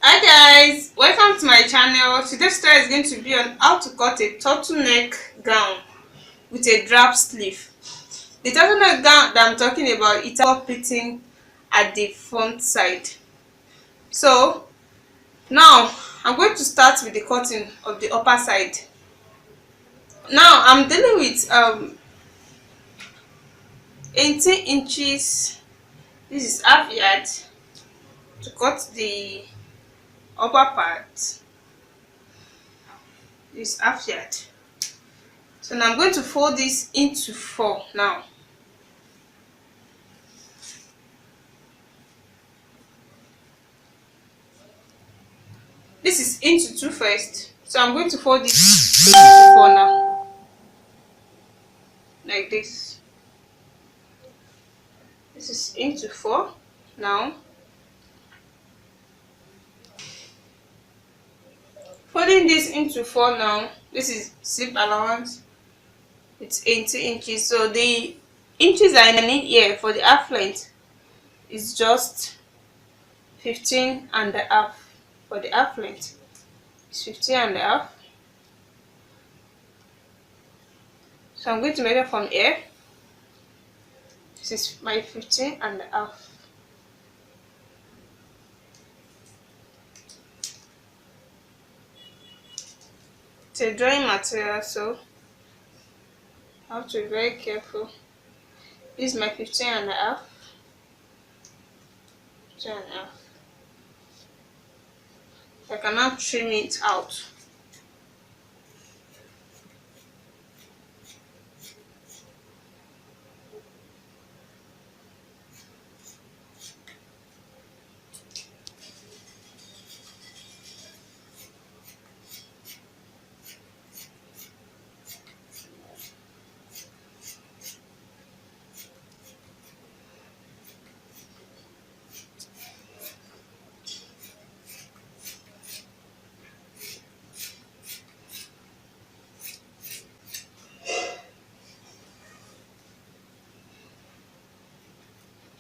Hi guys, welcome to my channel. Today's tutorial is going to be on how to cut a turtleneck gown with a drap sleeve. The turtleneck gown that I'm talking about, it's all pleating at the front side. So now I'm going to start with the cutting of the upper side. Now I'm dealing with 18 inches. This is half yard to cut the upper part. This is half yard. So now I'm going to fold this into 4 now. This is into 2 first. So I'm going to fold this into 4 now. Like this. This is into 4 now. Folding this into 4 now. This is zip allowance. It's 80 inches. So the inches I need here for the half length is just 15 and a half. For the half length, it's 15 and a half. So I'm going to measure from here. This is my 15 and a half. It's a drawing material, so I have to be very careful. This is my 15 and a half. 15 and a half. I can now trim it out.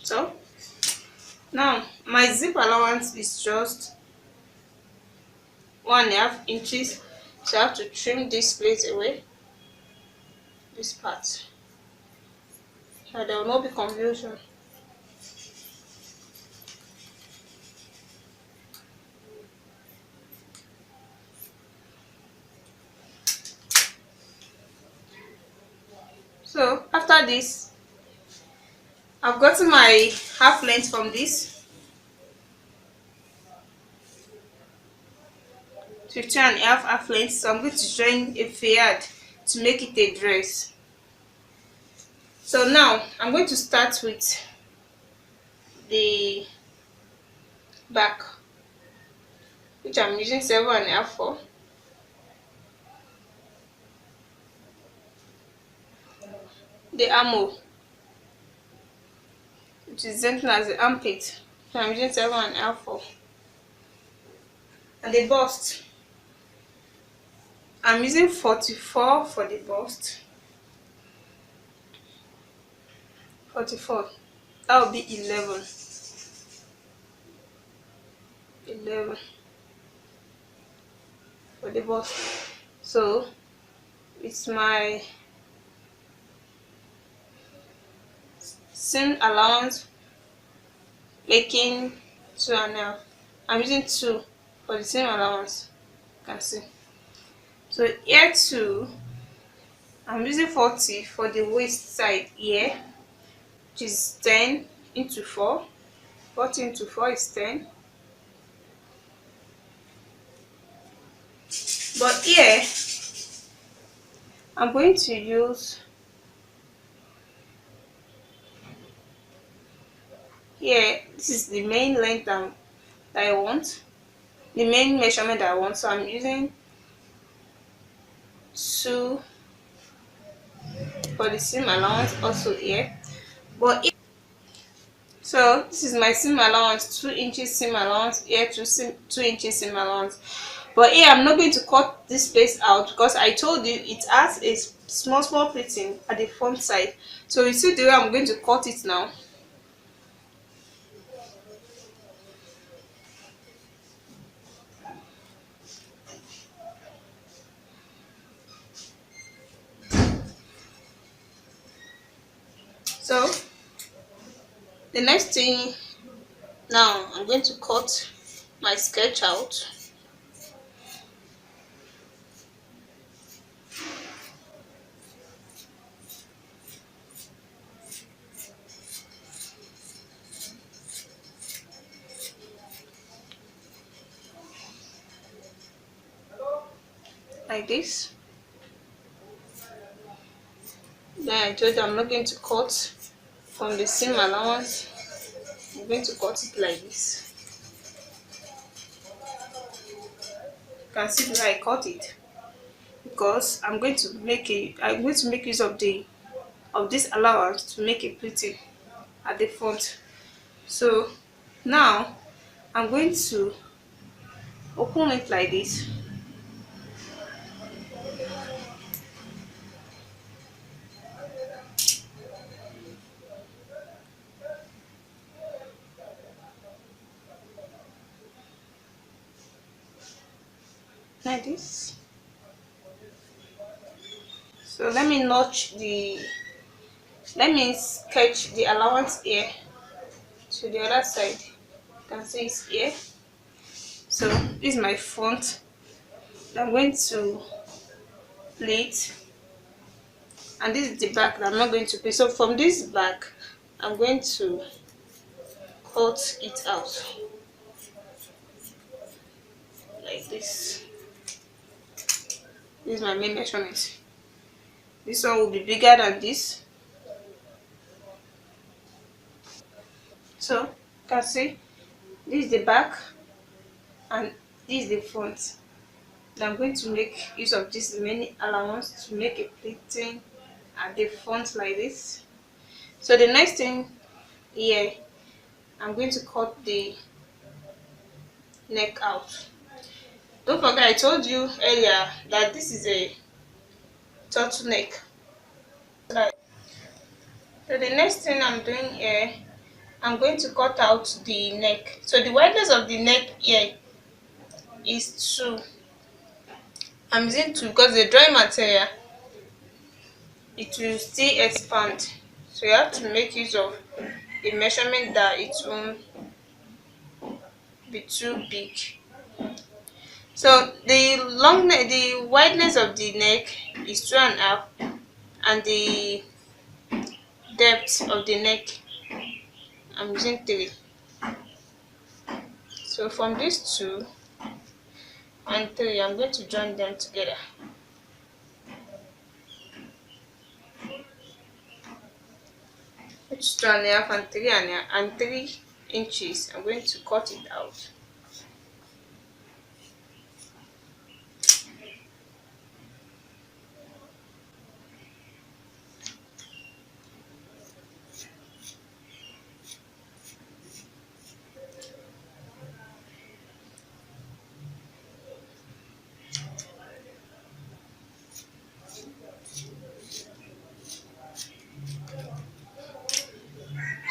So now my zip allowance is just 1.5 inches, so I have to trim this place away, this part, so there will not be confusion. So after this, I've gotten my half length from this 15 and a half length, so I'm going to join a fayard to make it a dress. So now I'm going to start with the back, which I'm using 7.5 for. The armhole, which is same thing as the armpit, so I'm using 7.5 for. And the bust, I'm using 44 for the bust. 44, that will be 11 for the bust. So it's my seam allowance, making 2.5. I'm using 2 for the seam allowance, you can see. So here too, I'm using 40 for the waist side here, which is 10 into 4. 40 into 4 is 10. But here I'm going to use, here this is the main length that I want, the main measurement that I want, so I'm using 2 for the seam allowance also here. But so this is my seam allowance, 2 inches seam allowance here, 2 inches seam allowance. But here I'm not going to cut this space out because I told you it has a small pleating at the front side. So you see the way I'm going to cut it now. So the next thing, now I'm going to cut my sketch out. Like this. Then I told you I'm not going to cut from the seam allowance. I'm going to cut it like this. You can see where I cut it, because I'm going to make use of this allowance to make it pretty at the front. So now I'm going to open it like this. Like this. So let me sketch the allowance here to the other side. You can see it's here. So this is my front. I'm going to plate, and this is the back that I'm not going to plate. So from this back, I'm going to cut it out like this. This is my main measurement. This one will be bigger than this. So you can see this is the back and this is the front. And I'm going to make use of this remaining allowance to make a plating at the front like this. So the next thing here, I'm going to cut the neck out. Don't forget, I told you earlier that this is a turtleneck. So the next thing I'm doing here, I'm going to cut out the neck. So the wideness of the neck here is 2. I'm using 2 because the drawing material, it will still expand. So you have to make use of a measurement that it won't be too big. So the wideness of the neck is 2.5, and the depth of the neck, I'm using 3. So from these 2 and 3, I'm going to join them together. Which 2.5 and 3.5 and 3 inches, I'm going to cut it out.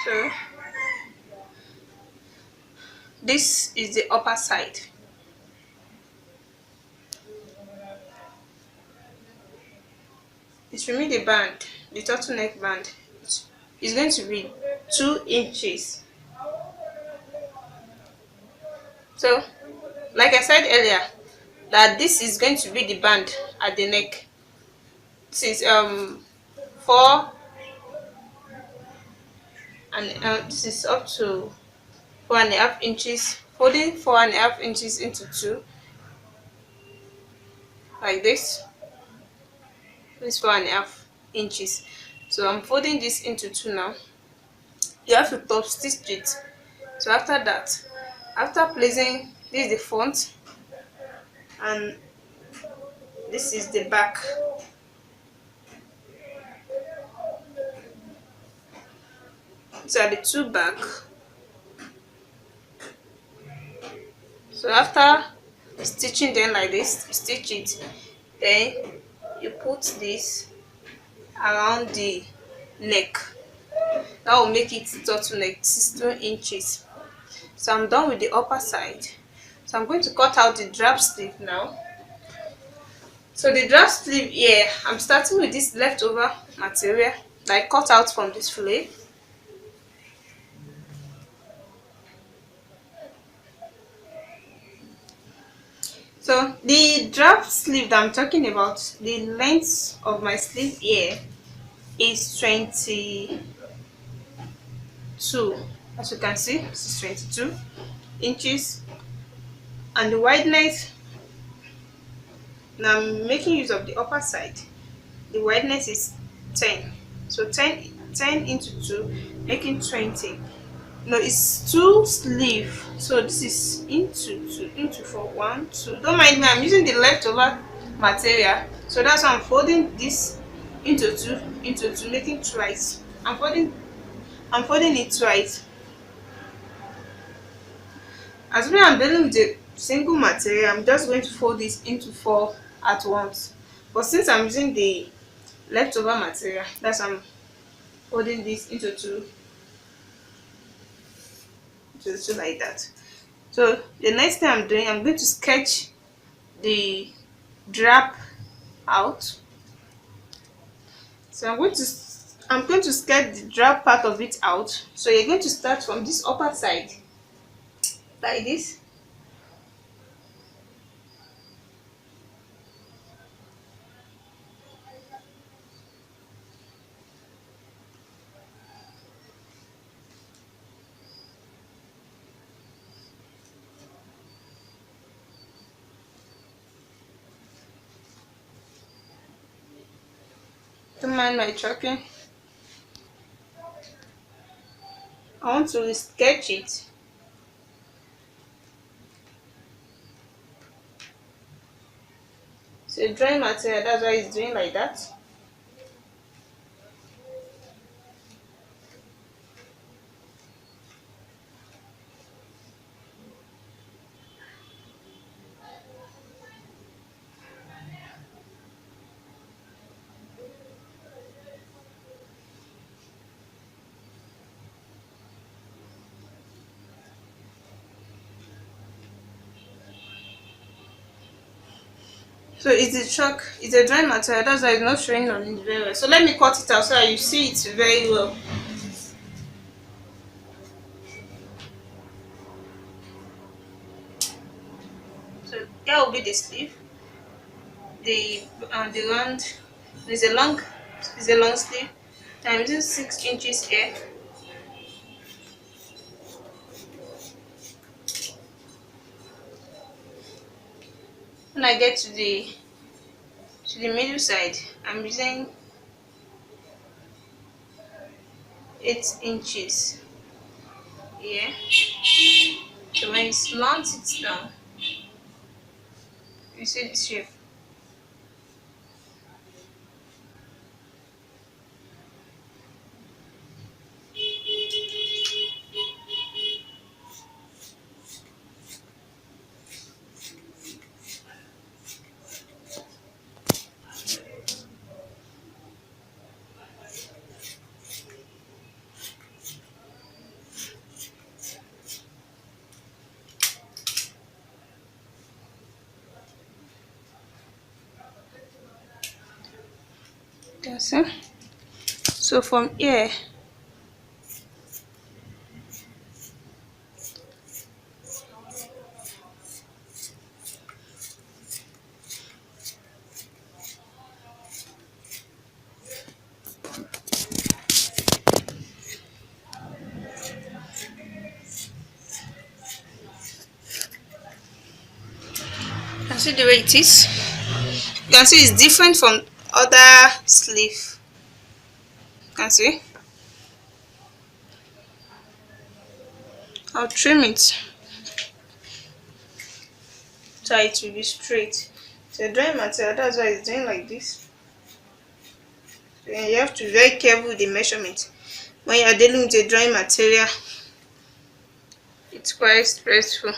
So this is the upper side. It remains the band, the turtleneck band. It's going to be 2 inches. So, like I said earlier, that this is going to be the band at the neck. This is 4, and this is up to 4.5 inches. Folding 4.5 inches into 2, like this. This 4.5 inches. So I'm folding this into 2 now. You have to top stitch it. So after that, after placing, this is the front and this is the back. These are the 2 back. So after stitching them like this, you stitch it, then you put this around the neck. That will make it turtleneck 16 inches. So I'm done with the upper side. So I'm going to cut out the drap sleeve now. So the drap sleeve here, I'm starting with this leftover material So I cut out from this sleeve. So the drop sleeve that I'm talking about, the length of my sleeve here is 22. As you can see, this is 22 inches, and the wideness, now I'm making use of the upper side, the wideness is 10. So 10 into 2 making 20. No, it's 2 sleeve, so this is into 2 into 4, 1 2. Don't mind me, I'm using the leftover material, so that's why I'm folding this into 2 into 2, making twice. I'm folding it twice. As when I'm dealing with a single material, I'm just going to fold this into 4 at once. But since I'm using the leftover material, that's why I'm folding this into 2 like that. So the next thing I'm doing, I'm going to sketch the drap out. So I'm going to sketch the drap part of it out. So you're going to start from this upper side like this. Don't mind my chopping. I want to sketch it. So drawing material, that's why it's doing like that. So it's a chalk, it's a drawing material, that's why it's not showing on it very well. So let me cut it out so that you see it very well. So here will be the sleeve. The round is a long sleeve. I'm using 6 inches here. When I get to the middle side, I'm using 8 inches here. So when you slant it down, you see the shape. That's it. So from here, you can see the way it is. You can see it's different from other sleeve. You can see. I'll trim it so it will be straight. So drawing material, that's why it's doing like this. So you have to be very careful with the measurement when you are dealing with a drawing material. It's quite stressful.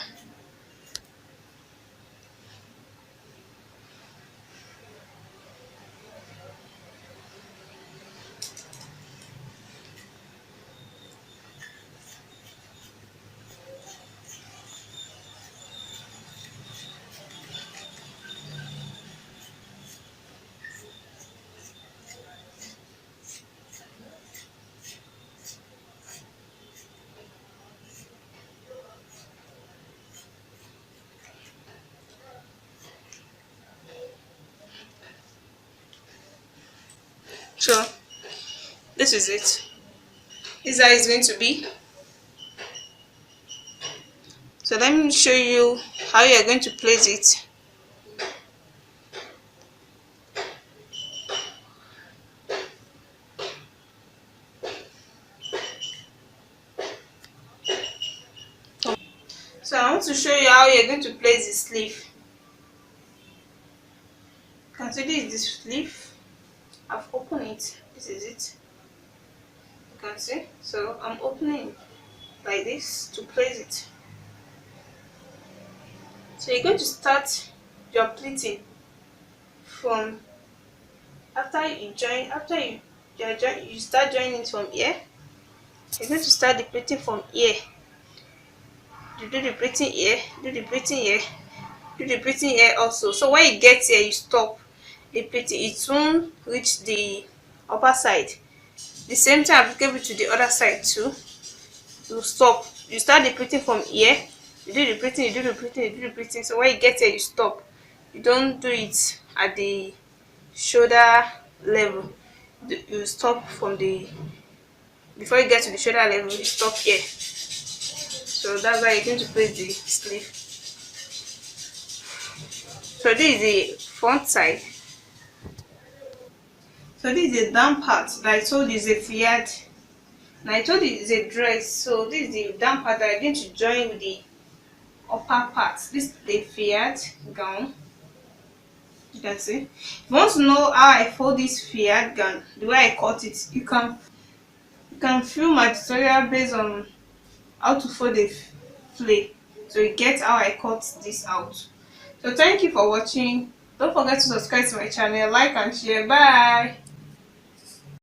So this is it. This is how it's going to be. So let me show you how you are going to place it. So I want to show you how you're going to place the sleeve. You can see this is the sleeve. I've opened it. This is it. You can see. So I'm opening like this to place it. So you're going to start your pleating from you start joining it from here. You're going to start the pleating from here. You do the pleating here, do the pleating here, do the pleating here also. So when you get here, you stop the pleating. It won't reach the upper side. The same thing applicable to the other side too. You stop. You start the pleating from here. You do the pleating, you do the pleating, you do the pleating. So when you get here, you stop. You don't do it at the shoulder level. You stop from the before you get to the shoulder level. You stop here. So that's why you're going to place the sleeve. So this is the front side. So this is the down part that I told you is a fiat. And I told you it's a dress. So this is the down part that I'm going to join with the upper part. This is the fiat gown. You can see. If you want to know how I fold this fiat gown, the way I cut it, you can view my tutorial based on how to fold a flay, so you get how I cut this out. So thank you for watching. Don't forget to subscribe to my channel, like and share. Bye.